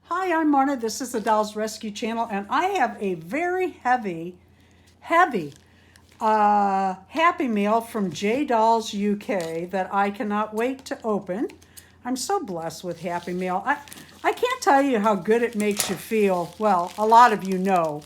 Hi, I'm Marna. This is the Dolls Rescue Channel, and I have a very heavy Happy Meal from J Dolls UK that I cannot wait to open. I'm so blessed with Happy Meal. I can't tell you how good it makes you feel. Well, a lot of you know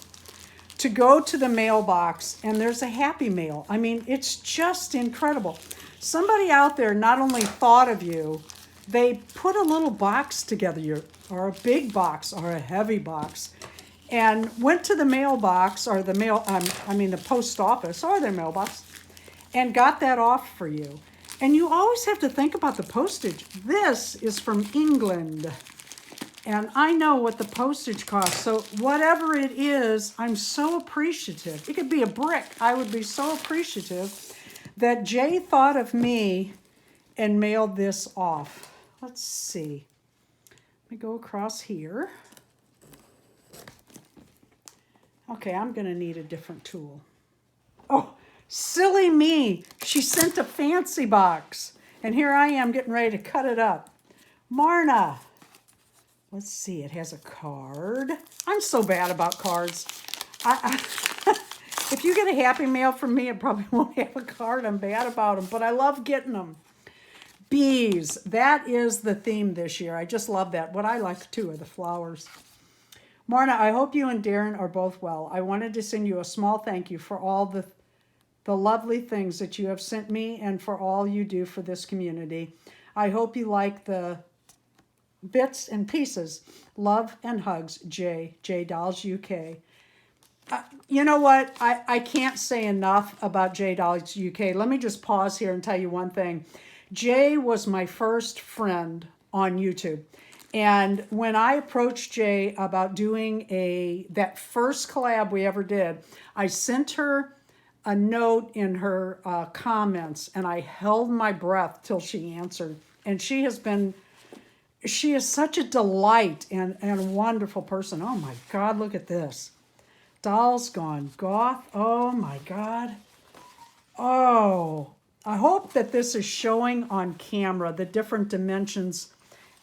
to go to the mailbox and there's a Happy Meal. I mean, it's just incredible. Somebody out there not only thought of you, they put a little box together, or a big box, or a heavy box, and went to the mailbox, or the post office, or their mailbox, and got that off for you. And you always have to think about the postage. This is from England. And I know what the postage costs. So whatever it is, I'm so appreciative. It could be a brick. I would be so appreciative that Jay thought of me and mailed this off. Let's see. Let me go across here. Okay, I'm going to need a different tool. Oh, silly me. She sent a fancy box. And here I am getting ready to cut it up. Marna. Let's see, it has a card. I'm so bad about cards. If you get a Happy Mail from me, it probably won't have a card. I'm bad about them, but I love getting them. Bees, that is the theme this year. I just love that. What I like too are the flowers. Marna, I hope you and Darren are both well. I wanted to send you a small thank you for all the lovely things that you have sent me and for all you do for this community. I hope you like the bits and pieces. Love and hugs, J Dolls UK. You know what? I can't say enough about J Dolls UK. Let me just pause here and tell you one thing. Jay was my first friend on YouTube. And when I approached Jay about doing that first collab we ever did, I sent her a note in her comments, and I held my breath till she answered. And she is such a delight and a wonderful person. Oh my God, look at this. Dolls Gone Goth. Oh my God. Oh, I hope that this is showing on camera the different dimensions,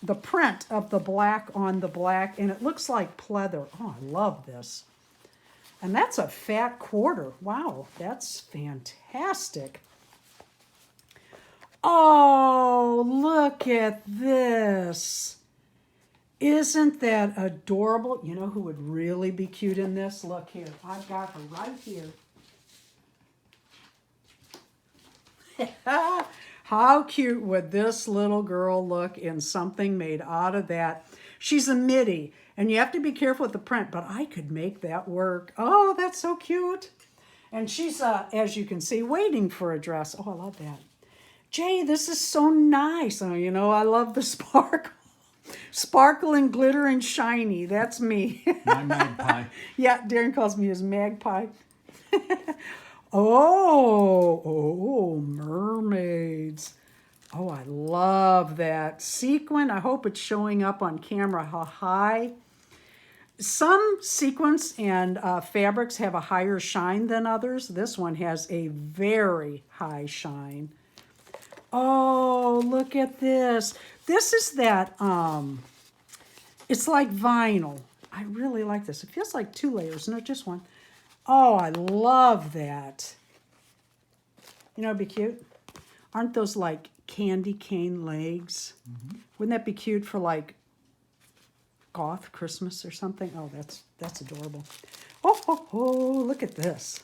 the print of the black on the black, and it looks like pleather. Oh, I love this. And that's a fat quarter. Wow, that's fantastic. Oh, look at this. Isn't that adorable? You know who would really be cute in this? Look here. I've got her right here. How cute would this little girl look in something made out of that? She's a midi, and you have to be careful with the print, but I could make that work. Oh, that's so cute. And she's, as you can see, waiting for a dress. Oh, I love that. Jay, this is so nice. Oh, you know, I love the sparkle. Sparkle and glitter and shiny. That's me. My magpie. Yeah, Darren calls me his magpie. Oh, mermaids. Oh, I love that. Sequin, I hope it's showing up on camera how high. Some sequins and fabrics have a higher shine than others. This one has a very high shine. Oh, look at this. This is that, it's like vinyl. I really like this. It feels like 2 layers, not just one. Oh, I love that. You know, it'd be cute. Aren't those like candy cane legs? Mm-hmm. Wouldn't that be cute for like goth Christmas or something? Oh, that's adorable. Oh, look at this.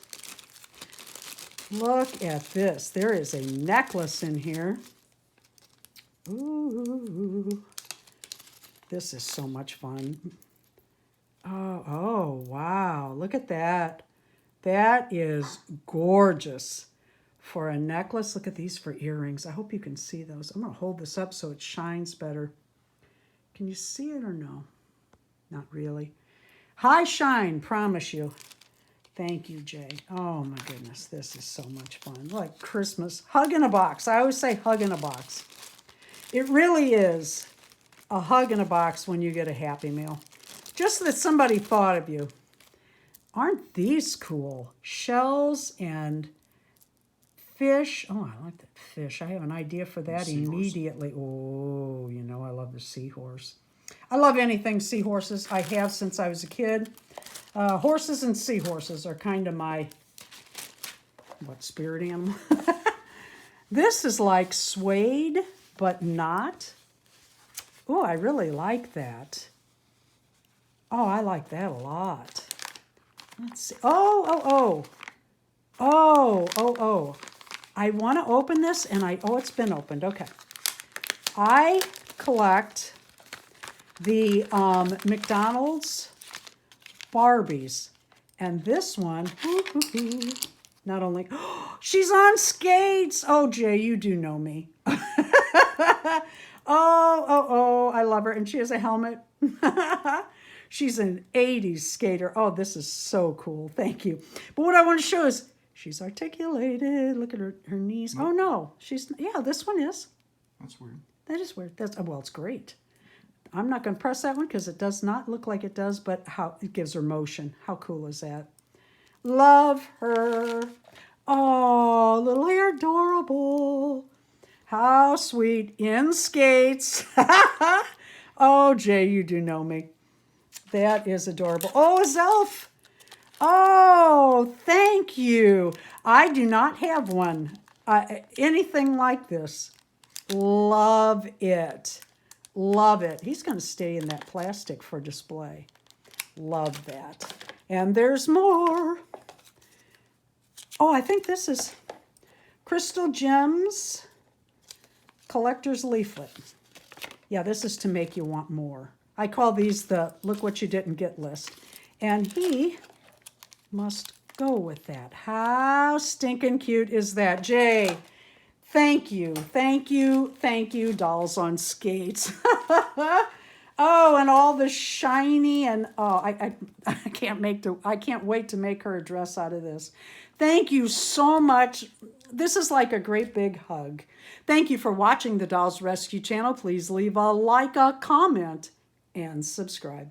Look at this. There is a necklace in here. Ooh, this is so much fun. Oh, wow. Look at that. That is gorgeous for a necklace. Look at these for earrings. I hope you can see those. I'm going to hold this up so it shines better. Can you see it or no? Not really. High shine, promise you. Thank you, Jay. Oh, my goodness. This is so much fun. Like Christmas. Hug in a box. I always say hug in a box. It really is a hug in a box when you get a Happy Meal. Just that somebody thought of you. Aren't these cool? Shells and fish. Oh, I like that fish. I have an idea for that immediately. Oh, you know I love the seahorse. I love anything seahorses. I have since I was a kid. Horses and seahorses are kind of my, spirit animal? This is like suede, but not. Oh, I really like that. Oh, I like that a lot. Let's see. Oh. I want to open this, and it's been opened. Okay. I collect the McDonald's Barbies. And this one, not only, she's on skates. Oh, Jay, you do know me. I love her. And she has a helmet. She's an 80s skater. Oh, this is so cool. Thank you. But what I want to show is she's articulated. Look at her knees. Nope. Oh, no. This one is. That's weird. That is weird. It's great. I'm not going to press that one because it does not look like it does, but how it gives her motion. How cool is that? Love her. Oh, little hair, adorable. How sweet. In skates. Oh, Jay, you do know me. That is adorable. Oh, a Zelf. Oh, thank you. I do not have one. Anything like this. Love it. Love it. He's going to stay in that plastic for display. Love that. And there's more. Oh, I think this is Crystal Gems Collector's Leaflet. Yeah, this is to make you want more. I call these the look what you didn't get list. And he must go with that. How stinking cute is that? Jay, thank you, dolls on skates. Oh, and all the shiny and I can't wait to make her a dress out of this. Thank you so much. This is like a great big hug. Thank you for watching the Dolls Rescue channel. Please leave a like, a comment, and subscribe.